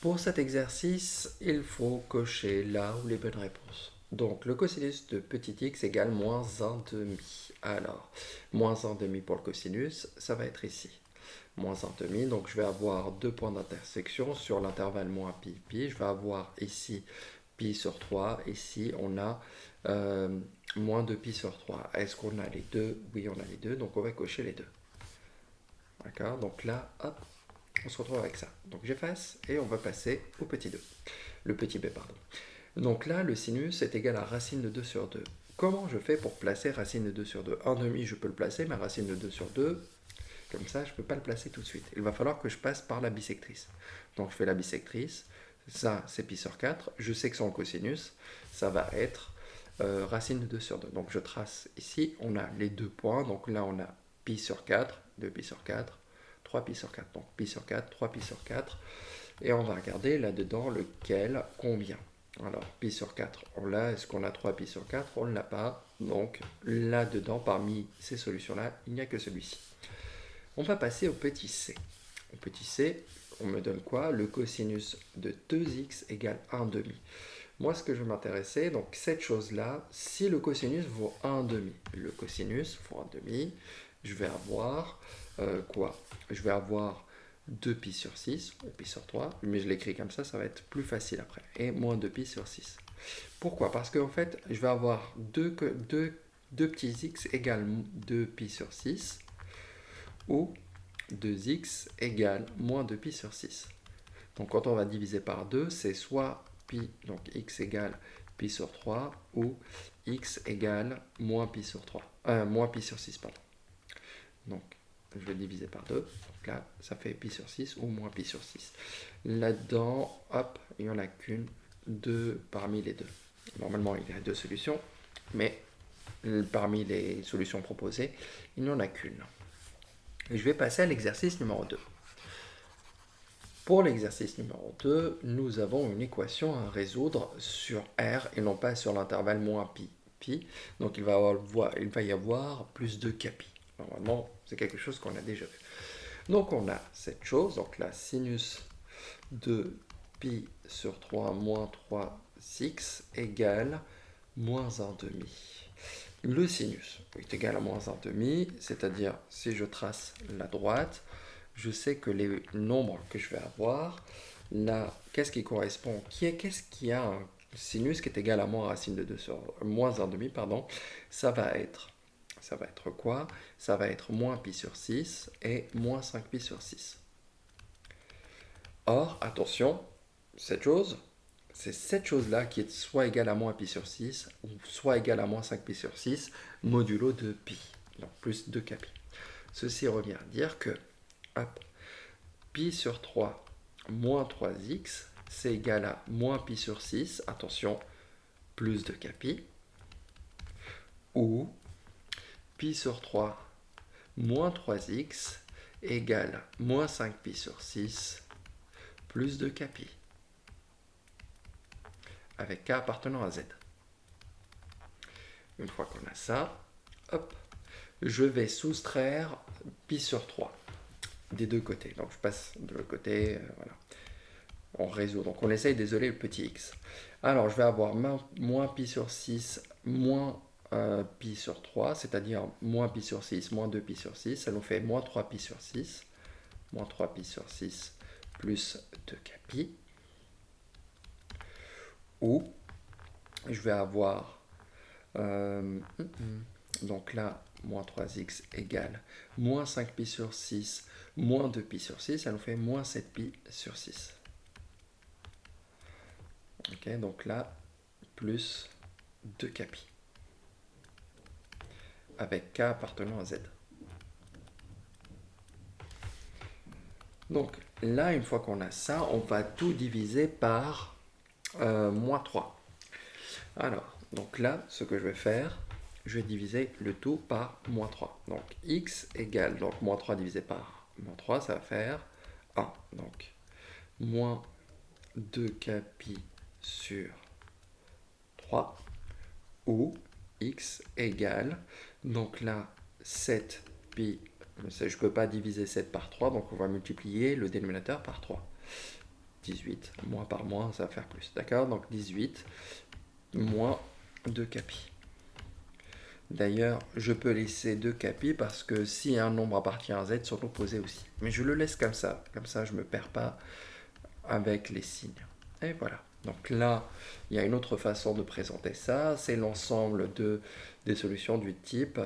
Pour cet exercice, il faut cocher là où les bonnes réponses. Donc, le cosinus de petit x égale moins 1 demi. Alors, moins 1 demi pour le cosinus, ça va être ici. Moins 1 demi, donc je vais avoir deux points d'intersection sur l'intervalle moins pi, pi. Je vais avoir ici pi sur 3. Ici, on a moins 2 pi sur 3. Est-ce qu'on a les deux? Oui, on a les deux, donc on va cocher les deux. D'accord? Donc là, hop, on se retrouve avec ça. Donc j'efface et on va passer au petit 2. Le petit b, pardon. Donc là, le sinus est égal à racine de 2 sur 2. Comment je fais pour placer racine de 2 sur 2? 1 demi, je peux le placer, mais racine de 2 sur 2, comme ça, je ne peux pas le placer tout de suite. Il va falloir que je passe par la bisectrice. Donc je fais la bisectrice. Ça, c'est pi sur 4. Je sais que son cosinus, ça va être racine de 2 sur 2. Donc je trace ici, on a les deux points. Donc là, on a pi sur 4, 2 pi sur 4, 3 pi sur 4. Donc pi sur 4, 3 pi sur 4. Et on va regarder là-dedans lequel convient. Alors, pi sur 4, on l'a. Est-ce qu'on a 3 pi sur 4? On ne l'a pas. Donc, là-dedans, parmi ces solutions-là, il n'y a que celui-ci. On va passer au petit c. Au petit c, on me donne quoi? Le cosinus de 2x égale 1 demi. Moi, ce que je vais m'intéresser, donc cette chose-là, si le cosinus vaut 1 demi, le cosinus vaut 1 demi, je vais avoir quoi? Je vais avoir 2 pi sur 6, ou pi sur 3, mais je l'écris comme ça va être plus facile après. Et moins 2 pi sur 6. Pourquoi? Parce qu'en fait, je vais avoir 2 petits x égale 2 pi sur 6, ou 2x égale moins 2 pi sur 6. Donc quand on va diviser par 2, c'est soit pi, donc x égale pi sur 3, ou x égale moins pi sur 3. Moins pi sur 6, pardon. Donc je vais diviser par 2. Donc là, ça fait pi sur 6 ou moins pi sur 6. Là-dedans, hop, il n'y en a qu'une, deux parmi les deux. Normalement, il y a deux solutions, mais parmi les solutions proposées, il n'y en a qu'une. Et je vais passer à l'exercice numéro 2. Pour l'exercice numéro 2, nous avons une équation à résoudre sur R et non pas sur l'intervalle moins pi. Pi. Donc il va y avoir plus de capi. Normalement, c'est quelque chose qu'on a déjà vu. Donc on a cette chose, donc la sinus de pi sur 3 moins 3x égale moins 1 demi. Le sinus est égal à moins 1 demi, c'est-à-dire si je trace la droite, je sais que les nombres que je vais avoir, là, qu'est-ce qui correspond? Qu'est-ce qui a un sinus qui est égal à moins racine de 2 sur moins 1 demi, pardon, ça va être quoi? Ça va être moins pi sur 6 et moins 5 pi sur 6. Or, attention, c'est cette chose-là qui est soit égale à moins pi sur 6 ou soit égale à moins 5 pi sur 6 modulo de pi, donc plus 2 capi. Ceci revient à dire que hop, pi sur 3 moins 3x, c'est égal à moins pi sur 6, attention, plus 2 capi, ou pi sur 3 moins 3x égale moins 5 pi sur 6 plus 2 capi, avec k appartenant à z. Une fois qu'on a ça, hop, je vais soustraire pi sur 3 des deux côtés. Donc je passe de l'autre côté, voilà. On résout. Donc on essaye d'isoler le petit x. Alors je vais avoir moins pi sur 6 moins pi sur 3, c'est-à-dire moins pi sur 6 moins 2 pi sur 6. Ça nous fait moins 3 pi sur 6. Moins 3 pi sur 6 plus 2 capi. Ou je vais avoir donc là, moins 3x égale moins 5 pi sur 6 moins 2 pi sur 6, ça nous fait moins 7 pi sur 6. Ok, donc là, plus 2 capi. Avec k appartenant à z. Donc là, une fois qu'on a ça, on va tout diviser par moins 3. Alors, donc là, ce que je vais faire, je vais diviser le tout par moins 3. Donc x égale, donc moins 3 divisé par moins 3, ça va faire 1. Donc moins 2 capi sur 3, ou x égale, donc là, 7 pi, je ne peux pas diviser 7 par 3, donc on va multiplier le dénominateur par 3. 18, moins par moins, ça va faire plus. D'accord? Donc 18 moins 2k pi. D'ailleurs, je peux laisser 2k pi parce que si un nombre appartient à z, sur l'opposé aussi. Mais je le laisse comme ça je ne me perds pas avec les signes. Et voilà. Donc là, il y a une autre façon de présenter ça, c'est l'ensemble des solutions du type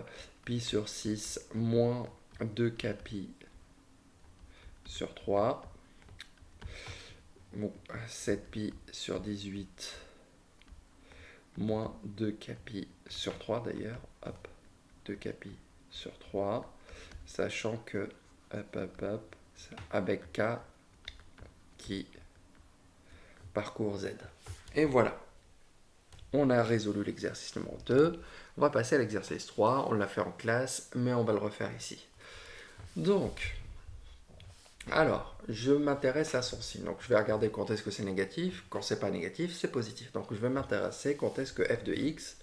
pi sur 6 moins 2k pi sur 3, bon, 7pi sur 18 moins 2k pi sur 3 d'ailleurs, hop, 2k pi sur 3, sachant que, hop, avec k qui parcourt z. Et voilà, on a résolu l'exercice numéro 2. On va passer à l'exercice 3, on l'a fait en classe, mais on va le refaire ici. Donc, alors, je m'intéresse à son signe. Donc, je vais regarder quand est-ce que c'est négatif. Quand c'est pas négatif, c'est positif. Donc, je vais m'intéresser quand est-ce que f de x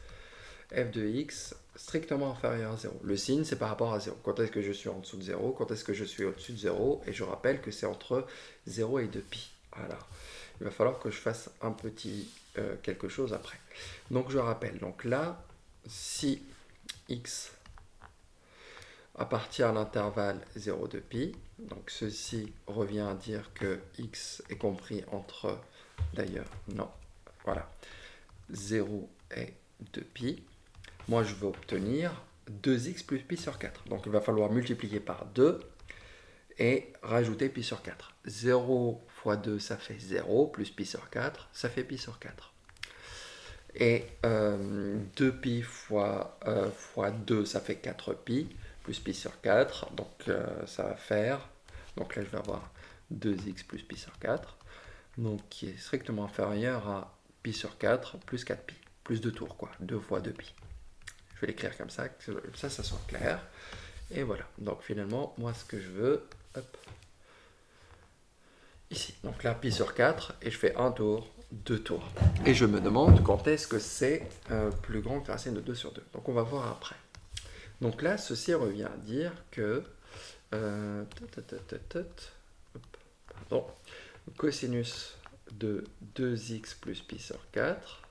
strictement inférieur à 0. Le signe, c'est par rapport à 0. Quand est-ce que je suis en dessous de 0, quand est-ce que je suis au-dessus de 0. Et je rappelle que c'est entre 0 et 2pi. Voilà. Il va falloir que je fasse un petit quelque chose après. Donc, je rappelle. Donc là, si x appartient à l'intervalle 0,2pi. Donc ceci revient à dire que x est compris entre, d'ailleurs, non, voilà, 0 et 2pi. Moi, je veux obtenir 2x plus pi sur 4. Donc il va falloir multiplier par 2 et rajouter pi sur 4. 0 fois 2, ça fait 0, plus pi sur 4, ça fait pi sur 4. Et 2pi fois 2, ça fait 4pi, plus pi sur 4, donc ça va faire, donc là je vais avoir 2x plus pi sur 4, donc qui est strictement inférieur à pi sur 4 plus 4pi, plus 2 tours quoi, 2 fois 2pi. Je vais l'écrire comme ça, que ça soit clair, et voilà, donc finalement, moi ce que je veux, hop, ici, donc là pi sur 4, et je fais un tour, 2 tours. Et je me demande quand est-ce que c'est plus grand que racine de 2 sur 2. Donc on va voir après. Donc là, ceci revient à dire que pardon, cosinus de 2x plus pi sur 4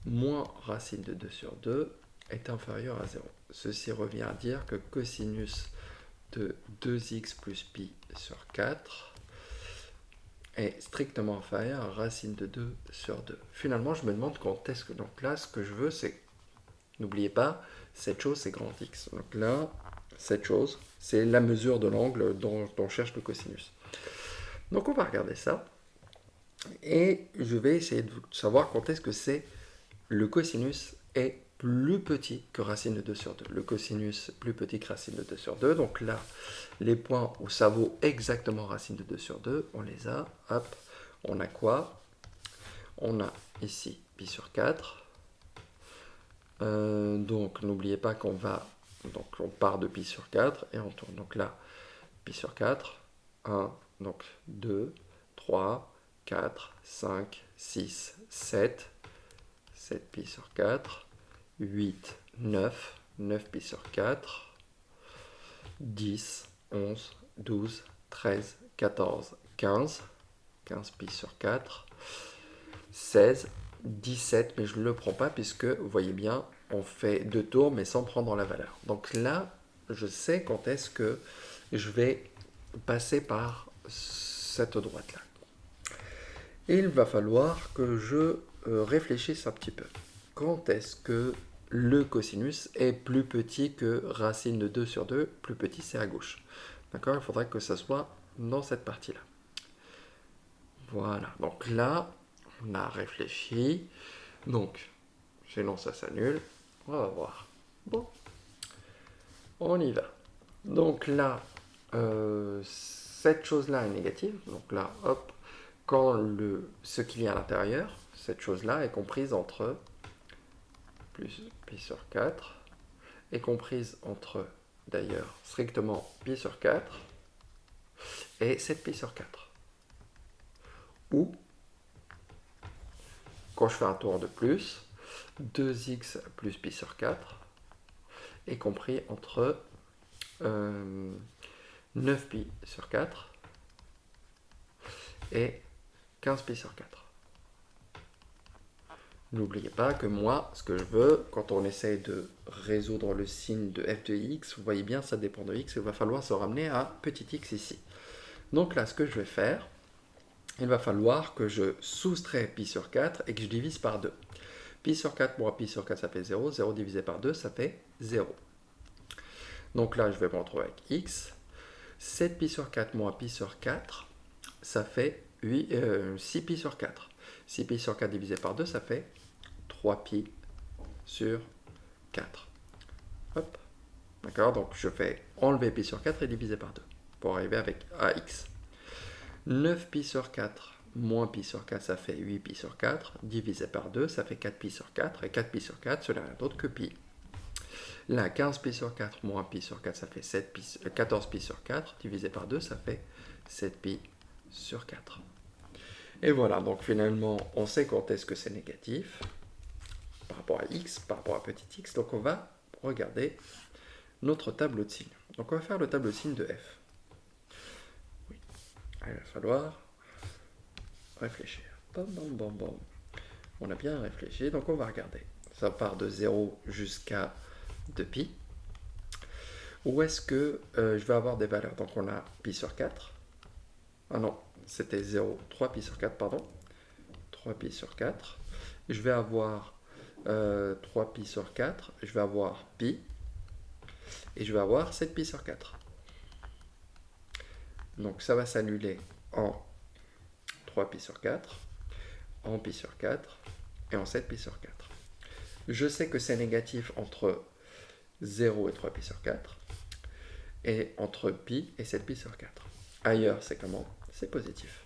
moins racine de 2 sur 2 est inférieur à 0. Ceci revient à dire que cosinus de 2x plus pi sur 4 est strictement inférieur à racine de 2 sur 2. Finalement, je me demande quand est-ce que... Donc là, ce que je veux, c'est... N'oubliez pas, cette chose, c'est grand X. Donc là, cette chose, c'est la mesure de l'angle dont on cherche le cosinus. Donc on va regarder ça. Et je vais essayer de savoir quand est-ce que c'est le cosinus est plus petit que racine de 2 sur 2. Le cosinus plus petit que racine de 2 sur 2. Donc là, les points où ça vaut exactement racine de 2 sur 2, on les a. Hop, on a quoi? On a ici pi sur 4. Donc n'oubliez pas qu'on va... Donc on part de pi sur 4 et on tourne. Donc là, pi sur 4, 1, donc 2, 3, 4, 5, 6, 7, 7 pi sur 4, 8, 9, 9 pi sur 4, 10, 11, 12, 13, 14, 15, 15 pi sur 4, 16, 17, mais je ne le prends pas puisque, vous voyez bien, on fait 2 tours mais sans prendre la valeur. Donc là, je sais quand est-ce que je vais passer par cette droite-là. Et il va falloir que je réfléchisse un petit peu. Quand est-ce que le cosinus est plus petit que racine de 2 sur 2? Plus petit, c'est à gauche. D'accord? Il faudrait que ça soit dans cette partie-là. Voilà. Donc là, on a réfléchi. Donc, sinon ça s'annule. On va voir. Bon. On y va. Donc là, cette chose-là est négative. Donc là, hop, quand ce qu'il y a à l'intérieur, cette chose-là est comprise entre plus pi sur 4, est comprise entre, d'ailleurs, strictement pi sur 4 et 7 pi sur 4. Ou, quand je fais un tour de plus, 2x plus pi sur 4 est compris entre 9pi sur 4 et 15 pi sur 4. N'oubliez pas que moi, ce que je veux, quand on essaie de résoudre le signe de f de x, vous voyez bien, ça dépend de x, il va falloir se ramener à petit x ici. Donc là, ce que je vais faire, il va falloir que je soustrais pi sur 4 et que je divise par 2. Pi sur 4 moins pi sur 4, ça fait 0. 0 divisé par 2, ça fait 0. Donc là, je vais me retrouver avec x. 7 pi sur 4 moins pi sur 4, ça fait 6 pi sur 4. 6 pi sur 4 divisé par 2, ça fait 3 pi sur 4. Hop. D'accord, donc je fais enlever pi sur 4 et diviser par 2 pour arriver avec ax. 9 pi sur 4 moins pi sur 4, ça fait 8 pi sur 4. Divisé par 2, ça fait 4 pi sur 4. Et 4 pi sur 4, ce n'est rien d'autre que pi. Là, 15 pi sur 4 moins pi sur 4, ça fait 14 pi sur 4. Divisé par 2, ça fait 7 pi sur 4. Et voilà, donc finalement, on sait quand est-ce que c'est négatif par rapport à x, par rapport à petit x. Donc on va regarder notre tableau de signes. Donc on va faire le tableau de signes de f. Oui. Il va falloir réfléchir. Bam, bam, bam, bam. On a bien réfléchi, donc on va regarder. Ça part de 0 jusqu'à 2pi. Où est-ce que je vais avoir des valeurs? Donc on a pi sur 4. Ah non, c'était 0, 3 pi sur 4, pardon. 3 pi sur 4. Je vais avoir 3 pi sur 4. Je vais avoir pi. Et je vais avoir 7 pi sur 4. Donc ça va s'annuler en 3 pi sur 4, en pi sur 4 et en 7 pi sur 4. Je sais que c'est négatif entre 0 et 3 pi sur 4 et entre pi et 7 pi sur 4. Ailleurs, c'est comment? C'est positif.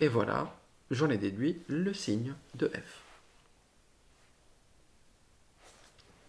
Et voilà, j'en ai déduit le signe de f.